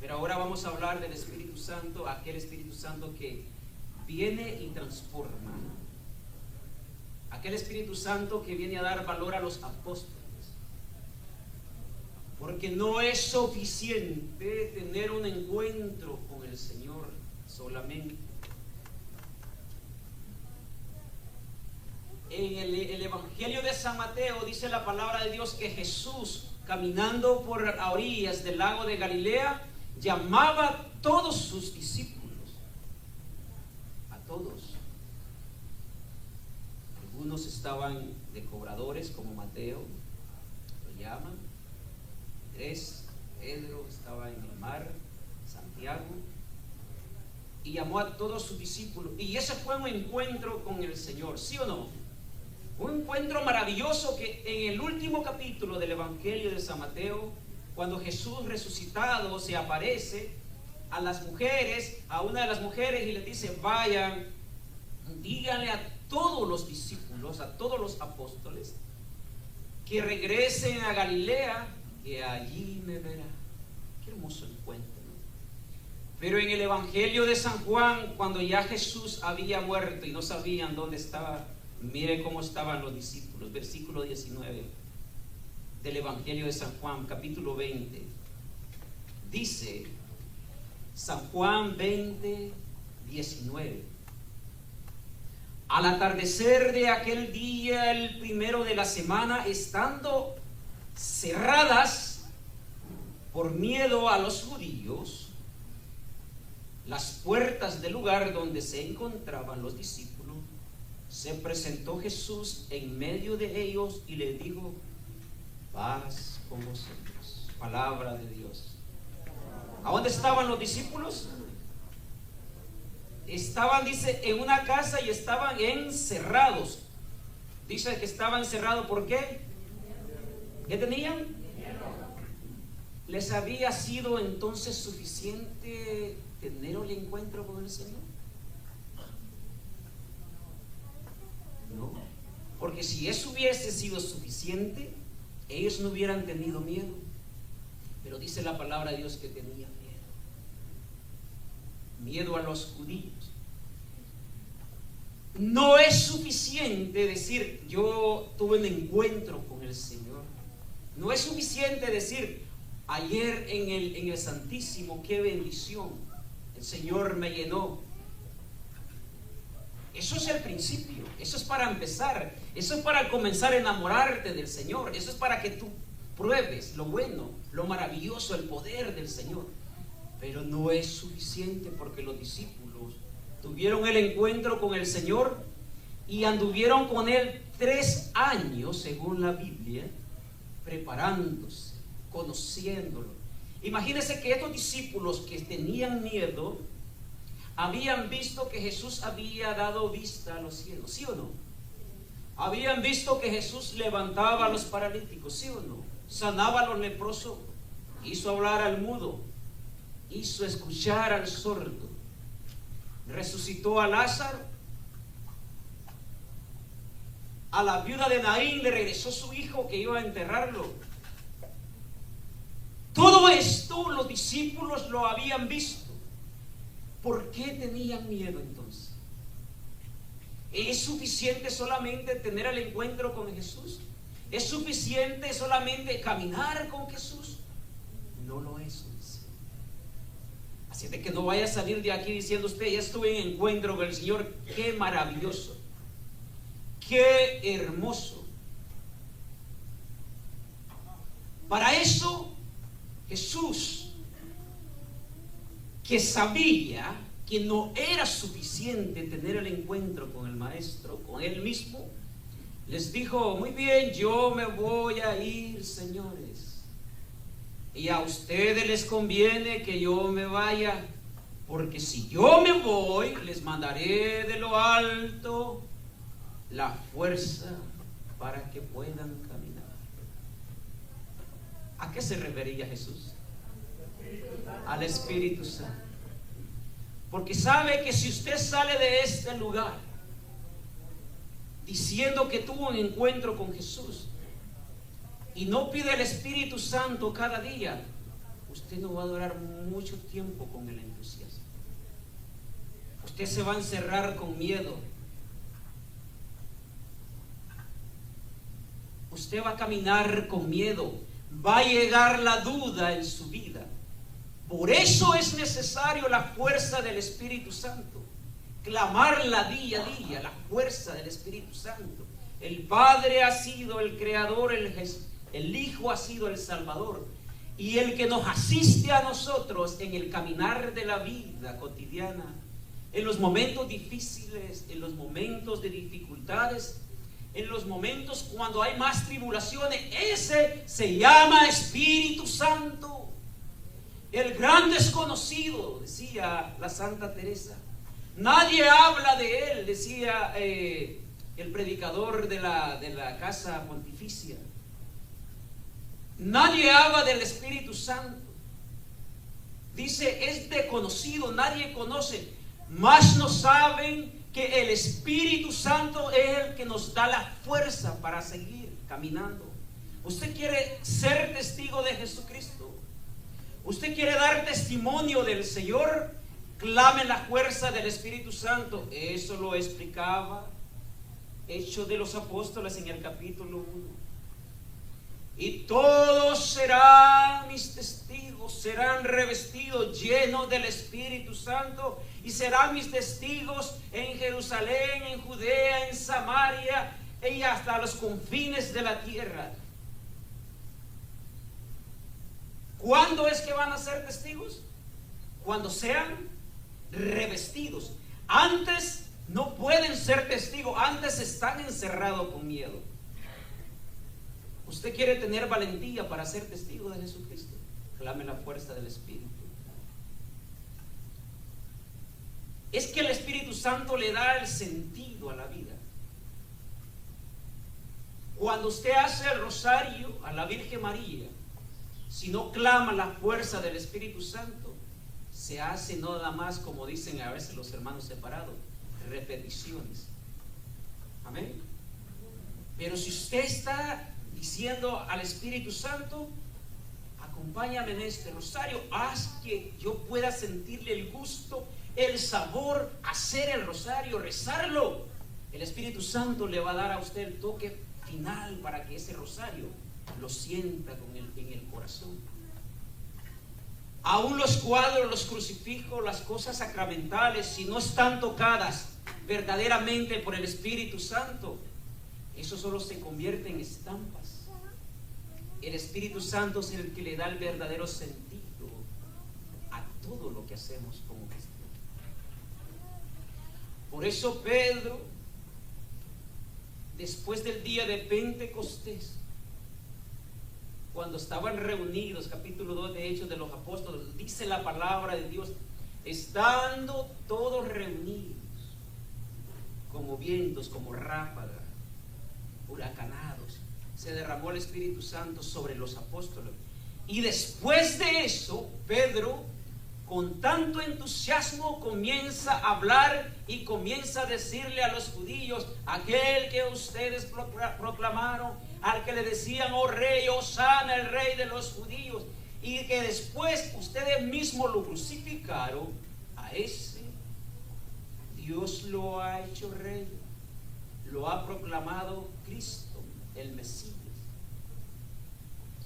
Pero ahora vamos a hablar del Espíritu Santo, aquel Espíritu Santo que viene y transforma. Aquel Espíritu Santo que viene a dar valor a los apóstoles. Porque no es suficiente tener un encuentro con el Señor solamente. En el Evangelio de San Mateo dice la palabra de Dios que Jesús, caminando por a orillas del lago de Galilea, llamaba a todos sus discípulos. A todos. Algunos estaban de cobradores, como Mateo, lo llaman. Andrés, Pedro estaba en el mar, Santiago, y llamó a todos sus discípulos. Y ese fue un encuentro con el Señor, ¿sí o no? Un encuentro maravilloso que en el último capítulo del Evangelio de San Mateo, cuando Jesús resucitado se aparece a las mujeres, a una de las mujeres, y les dice: vayan, díganle a todos los discípulos, a todos los apóstoles, que regresen a Galilea, que allí me verá. Qué hermoso encuentro, ¿no? Pero en el Evangelio de San Juan, cuando ya Jesús había muerto y no sabían dónde estaba, mire cómo estaban los discípulos. Versículo 19 del Evangelio de San Juan, capítulo 20. Dice San Juan 20, 19: al atardecer de aquel día, el primero de la semana, estando cerradas por miedo a los judíos las puertas del lugar donde se encontraban los discípulos, se presentó Jesús en medio de ellos y les dijo: paz con vosotros. Palabra de Dios. ¿A dónde estaban los discípulos? Estaban, dice, en una casa y estaban encerrados. Dice que estaban encerrados, ¿por qué? ¿Qué tenían? ¿Les había sido entonces suficiente tener el encuentro con el Señor? No, porque si eso hubiese sido suficiente, ellos no hubieran tenido miedo. Pero dice la palabra de Dios que tenían miedo. Miedo a los judíos. No es suficiente decir: yo tuve un encuentro con el Señor. No es suficiente decir: ayer en el Santísimo, qué bendición, el Señor me llenó. Eso es el principio, eso es para empezar, eso es para comenzar a enamorarte del Señor, eso es para que tú pruebes lo bueno, lo maravilloso, el poder del Señor. Pero no es suficiente, porque los discípulos tuvieron el encuentro con el Señor y anduvieron con Él 3 años, según la Biblia, preparándose, conociéndolo. Imagínense que estos discípulos que tenían miedo habían visto que Jesús había dado vista a los ciegos, ¿sí o no? Habían visto que Jesús levantaba a los paralíticos, ¿sí o no? Sanaba a los leprosos, hizo hablar al mudo, hizo escuchar al sordo, resucitó a Lázaro, a la viuda de Naín le regresó su hijo que iba a enterrarlo. Todo esto los discípulos lo habían visto. ¿Por qué tenían miedo entonces? ¿Es suficiente solamente tener el encuentro con Jesús? ¿Es suficiente solamente caminar con Jesús? No lo es suficiente. Así de que no vaya a salir de aquí diciendo usted: ya estuve en encuentro con el Señor. ¡Qué maravilloso! ¡Qué hermoso! Para eso Jesús, que sabía que no era suficiente tener el encuentro con el Maestro, con Él mismo, les dijo: muy bien, yo me voy a ir, señores, y a ustedes les conviene que yo me vaya, porque si yo me voy, les mandaré de lo alto la fuerza para que puedan caminar. ¿A qué se refería Jesús? Al Espíritu Santo. Porque sabe que si usted sale de este lugar diciendo que tuvo un encuentro con Jesús y no pide el Espíritu Santo cada día, usted no va a durar mucho tiempo con el entusiasmo. Usted se va a encerrar con miedo. Usted va a caminar con miedo. Va a llegar la duda en su vida. Por eso es necesario la fuerza del Espíritu Santo. Clamarla día a día, la fuerza del Espíritu Santo. El Padre ha sido el Creador, el Hijo ha sido el Salvador. Y el que nos asiste a nosotros en el caminar de la vida cotidiana, en los momentos difíciles, en los momentos de dificultades, en los momentos cuando hay más tribulaciones, ese se llama Espíritu Santo. El gran desconocido, decía la Santa Teresa. Nadie habla de él, decía el predicador de la casa pontificia. Nadie habla del Espíritu Santo. Dice, es desconocido, nadie conoce. Más no saben que el Espíritu Santo es el que nos da la fuerza para seguir caminando. ¿Usted quiere ser testigo de Jesucristo? ¿Usted quiere dar testimonio del Señor? Clame la fuerza del Espíritu Santo. Eso lo explicaba Hechos de los Apóstoles en el capítulo 1. Y todos serán mis testigos, serán revestidos, llenos del Espíritu Santo, y serán mis testigos en Jerusalén, en Judea, en Samaria y hasta los confines de la tierra. ¿Cuándo es que van a ser testigos? Cuando sean revestidos. Antes no pueden ser testigos, antes están encerrados con miedo. ¿Usted quiere tener valentía para ser testigo de Jesucristo? Clame la fuerza del Espíritu. Es que el Espíritu Santo le da el sentido a la vida. Cuando usted hace el rosario a la Virgen María, si no clama la fuerza del Espíritu Santo, se hace nada más, como dicen a veces los hermanos separados, repeticiones. Amén. Pero si usted está diciendo al Espíritu Santo, acompáñame en este rosario, haz que yo pueda sentirle el gusto, el sabor, hacer el rosario, rezarlo, el Espíritu Santo le va a dar a usted el toque final para que ese rosario lo sienta en el corazón. Aún los cuadros, los crucifijos, las cosas sacramentales, si no están tocadas verdaderamente por el Espíritu Santo, eso solo se convierte en estampas. El Espíritu Santo es el que le da el verdadero sentido a todo lo que hacemos como cristianos. Por eso Pedro, después del día de Pentecostés, cuando estaban reunidos, capítulo 2 de Hechos de los Apóstoles, dice la palabra de Dios, estando todos reunidos, como vientos, como ráfagas, huracanados, se derramó el Espíritu Santo sobre los apóstoles. Y después de eso, Pedro, con tanto entusiasmo, comienza a hablar y comienza a decirle a los judíos, aquel que ustedes proclamaron, al que le decían, oh rey, Hosana, el rey de los judíos, y que después ustedes mismos lo crucificaron, a ese Dios lo ha hecho rey, lo ha proclamado Cristo, el Mesías.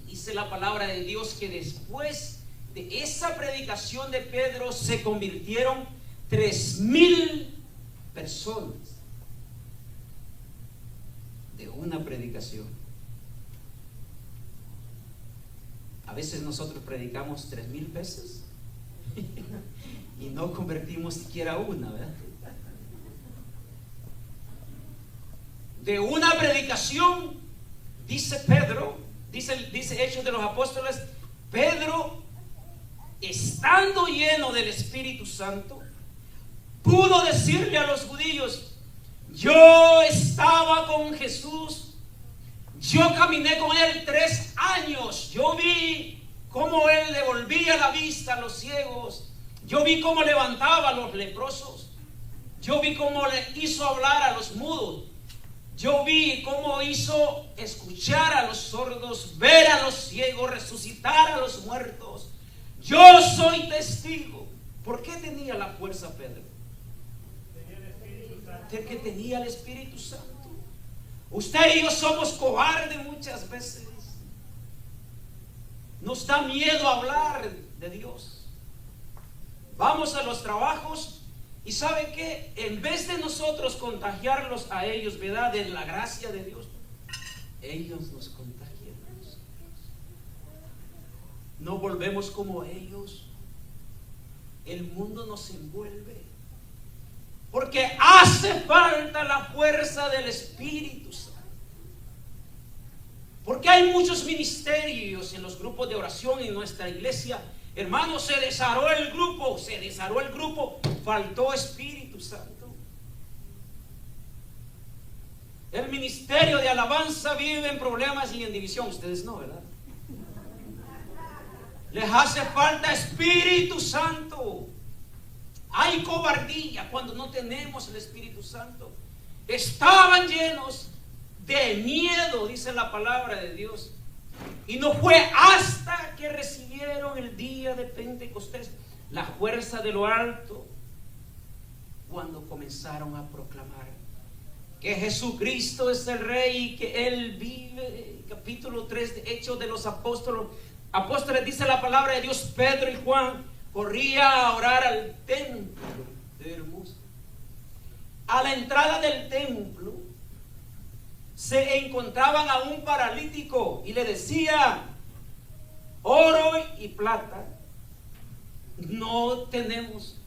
Dice la palabra de Dios que después de esa predicación de Pedro se convirtieron 3,000 personas de una predicación. A veces nosotros predicamos 3,000 veces y no convertimos siquiera una, ¿verdad? De una predicación, dice Pedro, dice Hechos de los Apóstoles, Pedro, estando lleno del Espíritu Santo, pudo decirle a los judíos, yo estaba con Jesús, yo caminé con él 3 años, yo vi cómo él devolvía la vista a los ciegos, yo vi cómo levantaba a los leprosos, yo vi cómo le hizo hablar a los mudos, yo vi cómo hizo escuchar a los sordos, ver a los ciegos, resucitar a los muertos. Yo soy testigo. ¿Por qué tenía la fuerza Pedro? De que tenía el Espíritu Santo. Usted y yo somos cobardes muchas veces. Nos da miedo hablar de Dios. Vamos a los trabajos y ¿sabe qué? En vez de nosotros contagiarlos a ellos, ¿verdad? De la gracia de Dios, ellos nos contagian a nosotros. No volvemos como ellos. El mundo nos envuelve. Porque hace falta la fuerza del Espíritu Santo. Porque hay muchos ministerios en los grupos de oración en nuestra iglesia. Hermanos, se desarrolló el grupo, faltó Espíritu Santo. El ministerio de alabanza vive en problemas y en división. Ustedes no, ¿verdad? Les hace falta Espíritu Santo. Hay cobardía cuando no tenemos el Espíritu Santo. Estaban llenos de miedo, dice la palabra de Dios. Y no fue hasta que recibieron el día de Pentecostés la fuerza de lo alto, cuando comenzaron a proclamar que Jesucristo es el Rey y que Él vive. Capítulo 3 de Hechos de los Apóstoles, dice la palabra de Dios, Pedro y Juan corría a orar al templo de Hermosa. A la entrada del templo se encontraban a un paralítico y le decía: oro y plata no tenemos,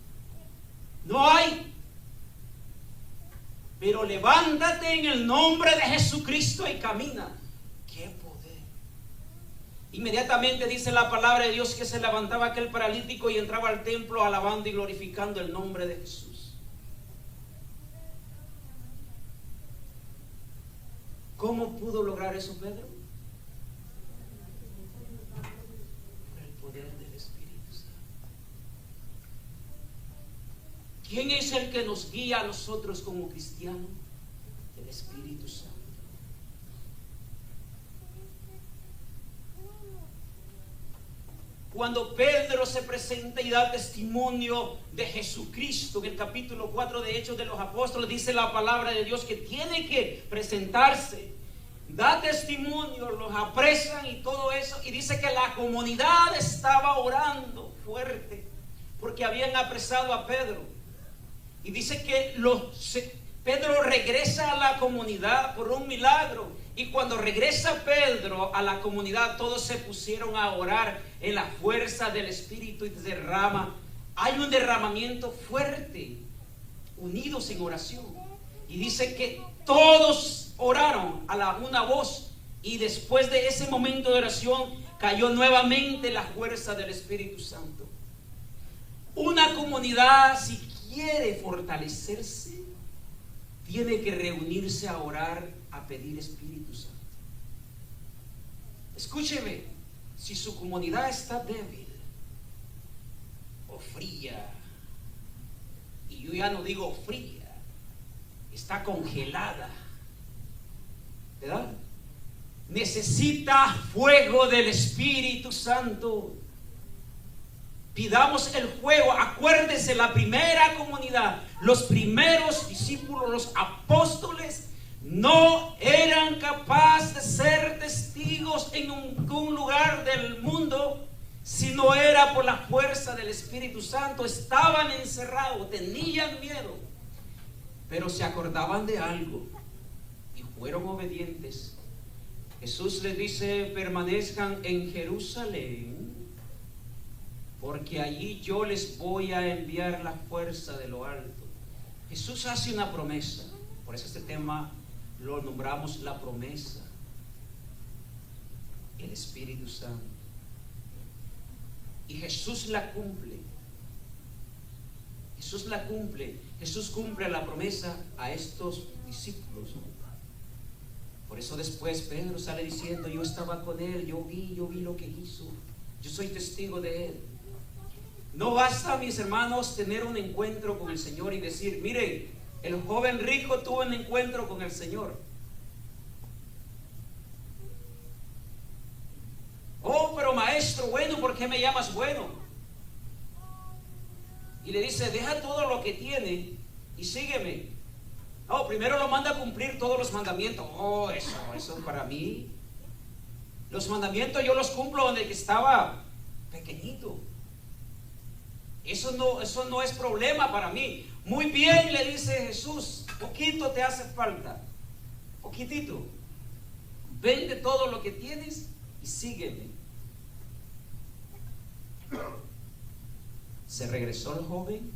no hay, pero levántate en el nombre de Jesucristo y camina. ¡Qué poder! Inmediatamente dice la palabra de Dios que se levantaba aquel paralítico y entraba al templo alabando y glorificando el nombre de Jesús. ¿Cómo pudo lograr eso Pedro? Por el poder del Espíritu Santo. ¿Quién es el que nos guía a nosotros como cristianos? El Espíritu Santo. Cuando Pedro se presenta y da testimonio de Jesucristo, en el capítulo 4 de Hechos de los Apóstoles, dice la palabra de Dios que tiene que presentarse, da testimonio, los apresan y todo eso, y dice que la comunidad estaba orando fuerte porque habían apresado a Pedro. Y dice que Pedro regresa a la comunidad por un milagro. Y cuando regresa Pedro a la comunidad, todos se pusieron a orar en la fuerza del Espíritu y derrama. Hay un derramamiento fuerte, unidos en oración. Y dice que todos oraron a una voz. Y después de ese momento de oración, cayó nuevamente la fuerza del Espíritu Santo. Una comunidad, si quiere fortalecerse, tiene que reunirse a orar, a pedir Espíritu Santo. Escúcheme, si su comunidad está débil o fría, y yo ya no digo fría, está congelada, ¿verdad? Necesita fuego del Espíritu Santo. Pidamos el fuego. Acuérdese, la primera comunidad, los primeros discípulos, los apóstoles, no eran capaces de ser testigos en un lugar del mundo si no era por la fuerza del Espíritu Santo. Estaban encerrados, tenían miedo, pero se acordaban de algo y fueron obedientes. Jesús les dice: permanezcan en Jerusalén, porque allí yo les voy a enviar la fuerza de lo alto. Jesús hace una promesa. Por eso este tema lo nombramos la promesa. El Espíritu Santo. Y Jesús la cumple. Jesús la cumple. Jesús cumple la promesa a estos discípulos. Por eso después Pedro sale diciendo: yo estaba con él, yo vi lo que hizo, yo soy testigo de él. No basta, mis hermanos, tener un encuentro con el Señor y decir: miren, el joven rico tuvo un encuentro con el Señor. Oh, pero maestro bueno, ¿por qué me llamas bueno? Y le dice, deja todo lo que tiene y sígueme. Oh, primero lo manda a cumplir todos los mandamientos. Oh, eso para mí. Los mandamientos yo los cumplo donde que estaba pequeñito. Eso no es problema para mí. Muy bien, le dice Jesús, poquito te hace falta. Poquitito. Vende todo lo que tienes y sígueme. Se regresó el joven,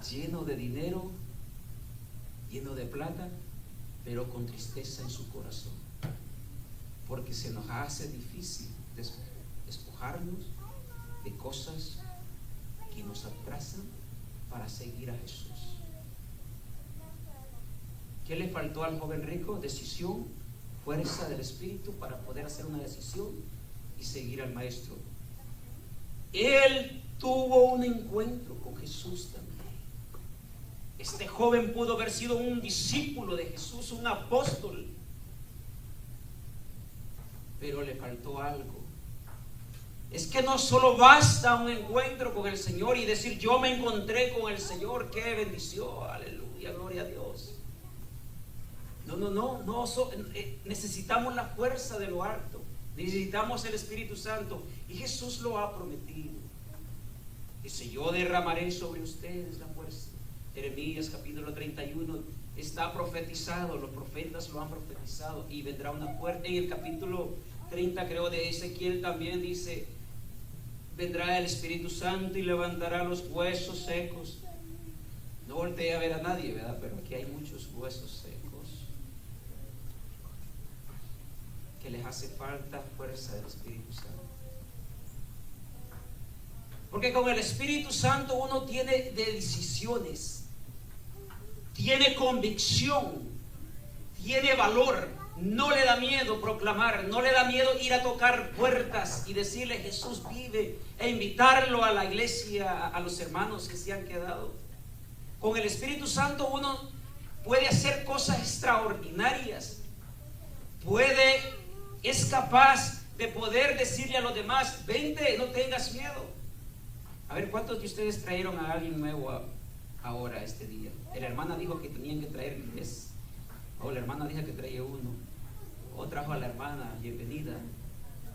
lleno de dinero, lleno de plata, pero con tristeza en su corazón, porque se nos hace difícil despojarnos de cosas que nos atrasan para seguir a Jesús. ¿Qué le faltó al joven rico? Decisión, fuerza del Espíritu para poder hacer una decisión y seguir al Maestro. Él tuvo un encuentro con Jesús también. Este joven pudo haber sido un discípulo de Jesús, un apóstol, pero le faltó algo. Es que no solo basta un encuentro con el Señor y decir yo me encontré con el Señor, qué bendición, aleluya, gloria a Dios. No, necesitamos la fuerza de lo alto, necesitamos el Espíritu Santo y Jesús lo ha prometido. Dice, yo derramaré sobre ustedes la fuerza. Jeremías capítulo 31 está profetizado, los profetas lo han profetizado y vendrá una fuerza. En el capítulo 30 creo de Ezequiel también dice, vendrá el Espíritu Santo y levantará los huesos secos. No volteé a ver a nadie, ¿verdad? Pero aquí hay muchos huesos secos que les hace falta fuerza del Espíritu Santo. Porque con el Espíritu Santo uno tiene decisiones, tiene convicción, tiene valor, no le da miedo proclamar, no le da miedo ir a tocar puertas y decirle Jesús vive e invitarlo a la iglesia, a los hermanos que se han quedado. Con el Espíritu Santo uno puede hacer cosas extraordinarias, es capaz de poder decirle a los demás, vente, no tengas miedo. A ver, ¿cuántos de ustedes trajeron a alguien nuevo ahora este día? La hermana dijo que tenían que traer 10. O la hermana dijo que traía 1. O trajo a la hermana, bienvenida.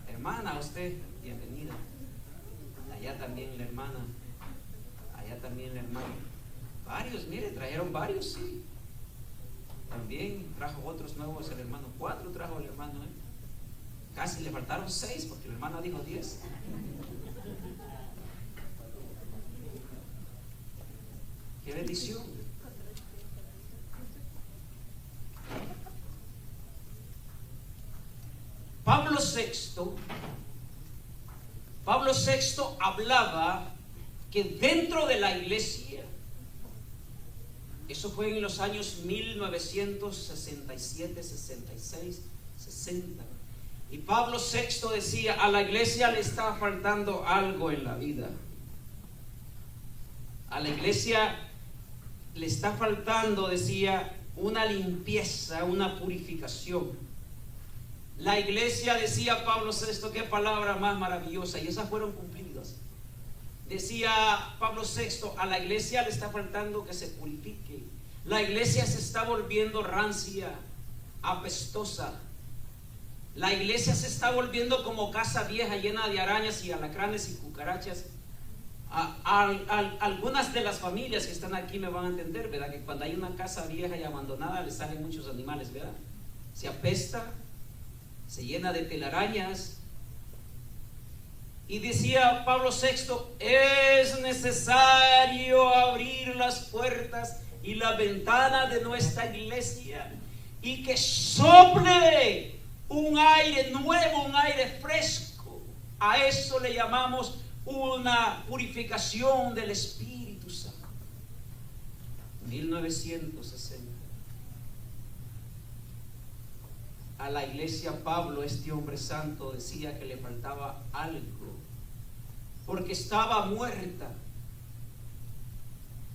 Hermana, usted, bienvenida. Allá también la hermana. Allá también la hermana. Varios, mire, trajeron varios, sí. También trajo otros nuevos el hermano. 4 trajo el hermano, Casi le faltaron 6 porque la hermana dijo 10. ¡Qué bendición! Pablo VI hablaba que dentro de la iglesia, eso fue en los años 1967, 66, 60, y Pablo VI decía, a la iglesia le está faltando algo en la vida. A la iglesia le está faltando, decía, una limpieza, una purificación. La iglesia, decía Pablo VI, qué palabra más maravillosa, y esas fueron cumplidas. Decía Pablo VI, a la iglesia le está faltando que se purifique. La iglesia se está volviendo rancia, apestosa. La iglesia se está volviendo como casa vieja llena de arañas y alacranes y cucarachas. Algunas de las familias que están aquí me van a entender, ¿verdad? Que cuando hay una casa vieja y abandonada le salen muchos animales, ¿verdad? Se apesta, se llena de telarañas. Y decía Pablo VI, es necesario abrir las puertas y la ventana de nuestra iglesia y que sople un aire nuevo, un aire fresco. A eso le llamamos una purificación del Espíritu Santo. 1960. A la iglesia Pablo, este hombre santo, decía que le faltaba algo, porque estaba muerta.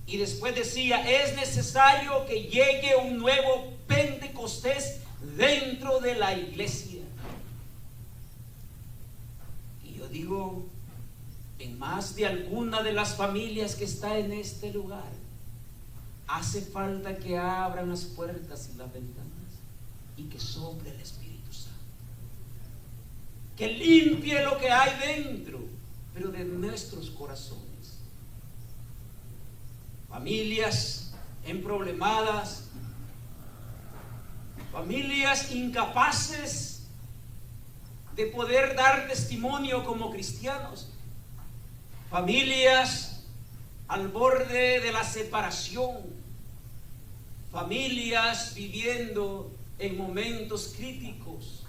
Y después decía, es necesario que llegue un nuevo Pentecostés dentro de la iglesia. digo en más de alguna de las familias que está en este lugar, hace falta que abran las puertas y las ventanas y que sople el Espíritu Santo, que limpie lo que hay dentro, pero de nuestros corazones. Familias emproblemadas, familias incapaces de poder dar testimonio como cristianos, familias al borde de la separación, familias viviendo en momentos críticos,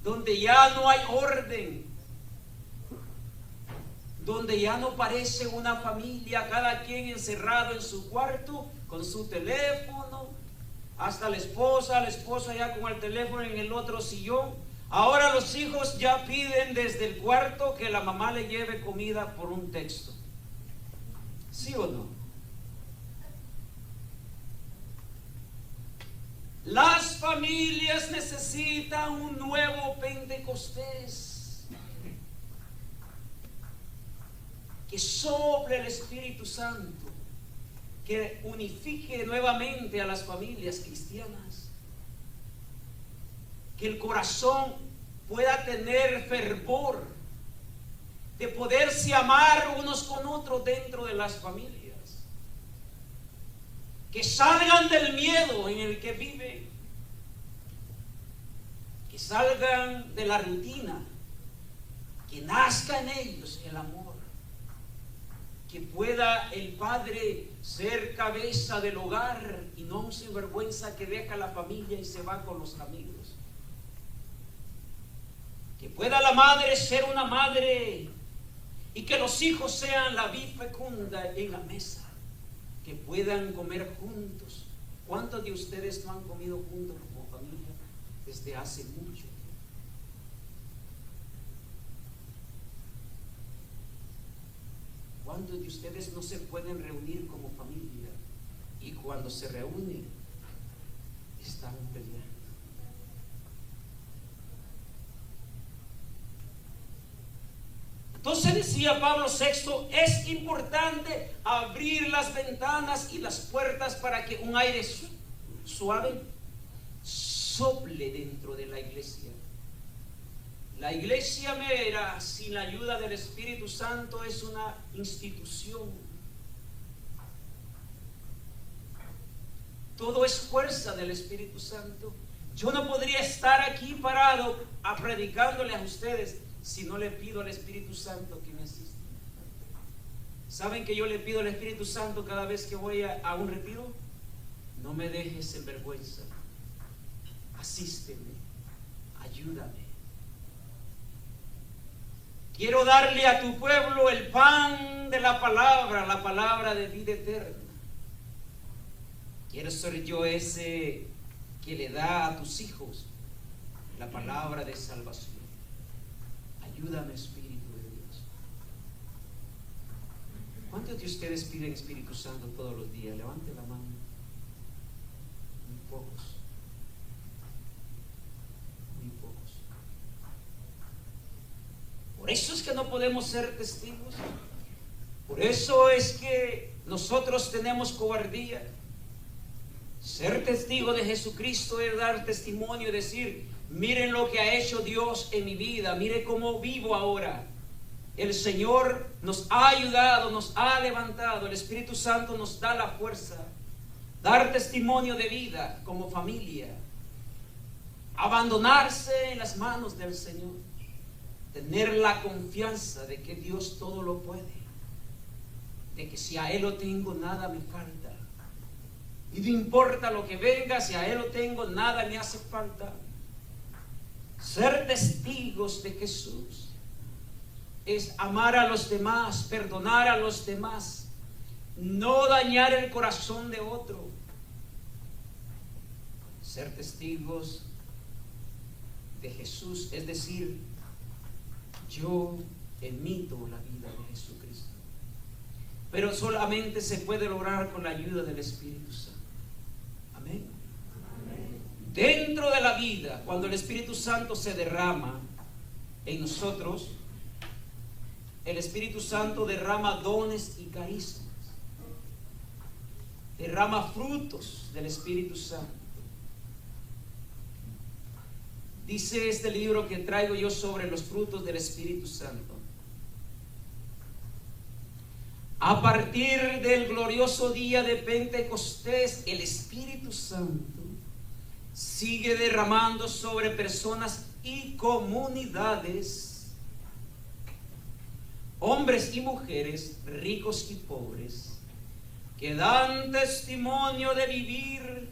donde ya no hay orden, donde ya no parece una familia, cada quien encerrado en su cuarto con su teléfono, hasta la esposa ya con el teléfono en el otro sillón. Ahora los hijos ya piden desde el cuarto que la mamá le lleve comida por un texto. ¿Sí o no? Las familias necesitan un nuevo Pentecostés, que sople el Espíritu Santo, que unifique nuevamente a las familias cristianas, que el corazón pueda tener fervor de poderse amar unos con otros dentro de las familias, que salgan del miedo en el que viven, que salgan de la rutina, que nazca en ellos el amor, que pueda el padre ser cabeza del hogar y no un sinvergüenza que deja la familia y se va con los amigos. Que pueda la madre ser una madre y que los hijos sean la vid fecunda en la mesa. Que puedan comer juntos. ¿Cuántos de ustedes no han comido juntos como familia desde hace mucho tiempo? ¿Cuántos de ustedes no se pueden reunir como familia y cuando se reúnen están peleando? Entonces decía Pablo VI, es importante abrir las ventanas y las puertas para que un aire suave sople dentro de la iglesia. La iglesia mera, sin la ayuda del Espíritu Santo, es una institución. Todo es fuerza del Espíritu Santo. Yo no podría estar aquí parado predicándole a ustedes si no le pido al Espíritu Santo que me asista. ¿Saben que yo le pido al Espíritu Santo cada vez que voy a un retiro? No me dejes en vergüenza. Asísteme, ayúdame. Quiero darle a tu pueblo el pan de la palabra de vida eterna. Quiero ser yo ese que le da a tus hijos la palabra de salvación. Ayúdame, Espíritu de Dios. ¿Cuántos de ustedes piden Espíritu Santo todos los días? Levante la mano. Muy pocos. Muy pocos. Por eso es que no podemos ser testigos. Por eso es que nosotros tenemos cobardía. Ser testigo de Jesucristo es dar testimonio y decir: miren lo que ha hecho Dios en mi vida, mire cómo vivo ahora. El Señor nos ha ayudado, nos ha levantado, el Espíritu Santo nos da la fuerza. Dar testimonio de vida como familia. Abandonarse en las manos del Señor. Tener la confianza de que Dios todo lo puede. De que si a Él lo tengo, nada me falta. Y no importa lo que venga, si a Él lo tengo, nada me hace falta. Ser testigos de Jesús es amar a los demás, perdonar a los demás, no dañar el corazón de otro. Ser testigos de Jesús es decir, yo emito la vida de Jesucristo. Pero solamente se puede lograr con la ayuda del Espíritu Santo. Amén. Dentro de la vida, cuando el Espíritu Santo se derrama en nosotros, el Espíritu Santo derrama dones y carismas, derrama frutos del Espíritu Santo. Dice este libro que traigo yo sobre los frutos del Espíritu Santo: a partir del glorioso día de Pentecostés, el Espíritu Santo sigue derramando sobre personas y comunidades, hombres y mujeres, ricos y pobres, que dan testimonio de vivir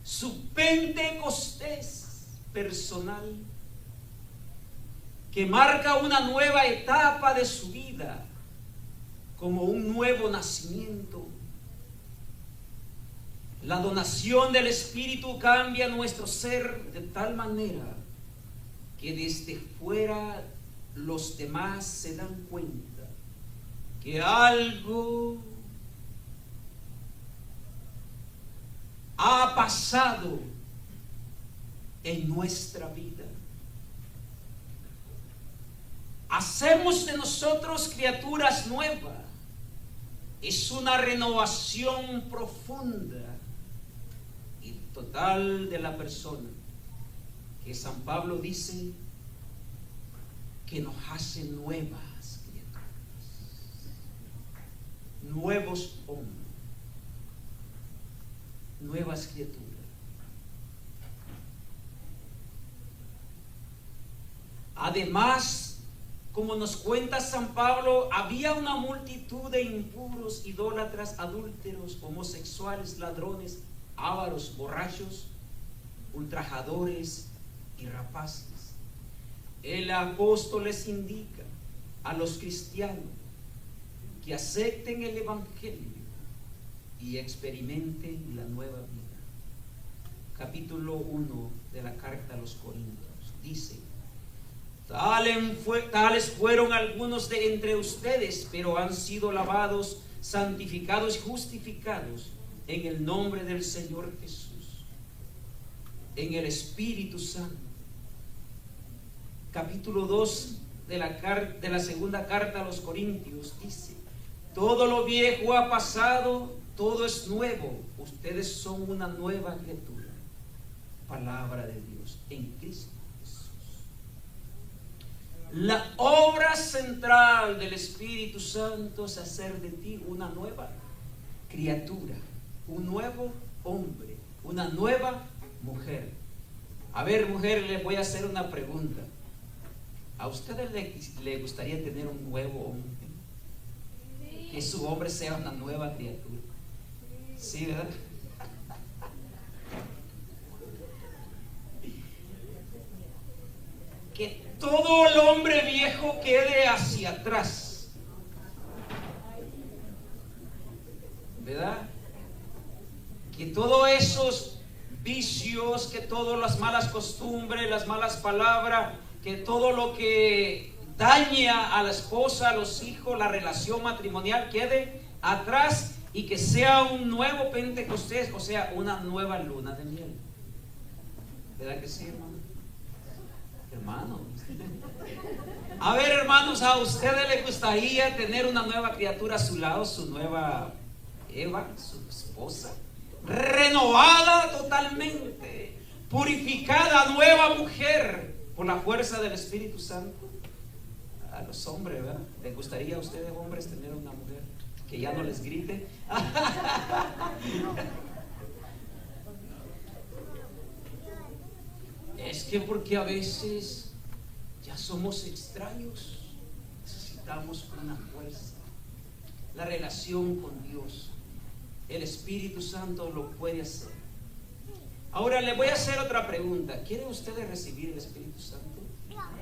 su Pentecostés personal, que marca una nueva etapa de su vida, como un nuevo nacimiento. La donación del Espíritu cambia nuestro ser de tal manera que desde fuera los demás se dan cuenta que algo ha pasado en nuestra vida. Hacemos de nosotros criaturas nuevas. Es una renovación profunda y total de la persona, que San Pablo dice que nos hace nuevas criaturas, nuevos hombres, nuevas criaturas. Además, como nos cuenta San Pablo, había una multitud de impuros, idólatras, adúlteros, homosexuales, ladrones, ávaros, borrachos, ultrajadores y rapaces. El apóstol les indica a los cristianos que acepten el Evangelio y experimenten la nueva vida. Capítulo 1 de la carta a los Corintios dice: Tales fueron algunos de entre ustedes, pero han sido lavados, santificados y justificados en el nombre del Señor Jesús, en el Espíritu Santo. Capítulo 2 de la segunda carta a los Corintios dice: todo lo viejo ha pasado, todo es nuevo. Ustedes son una nueva criatura. Palabra de Dios en Cristo. La obra central del Espíritu Santo es hacer de ti una nueva criatura, un nuevo hombre, una nueva mujer. A ver, mujer, le voy a hacer una pregunta. ¿A ustedes le gustaría tener un nuevo hombre? Sí. Que su hombre sea una nueva criatura. Sí, ¿verdad? Que todo el hombre viejo quede hacia atrás, ¿verdad? Que todos esos vicios, que todas las malas costumbres, las malas palabras, que todo lo que daña a la esposa, a los hijos, la relación matrimonial quede atrás, y que sea un nuevo Pentecostés, o sea, una nueva luna de miel. ¿Verdad que sí, hermano? Hermanos, a ver, hermanos, ¿a ustedes les gustaría tener una nueva criatura a su lado, su nueva Eva, su esposa, renovada totalmente, purificada, nueva mujer por la fuerza del Espíritu Santo? A los hombres, ¿verdad? ¿Les gustaría a ustedes, hombres, tener una mujer que ya no les grite? Es que porque a veces ya somos extraños, necesitamos una fuerza, la relación con Dios. El Espíritu Santo lo puede hacer. Ahora le voy a hacer otra pregunta. ¿Quieren ustedes recibir el Espíritu Santo?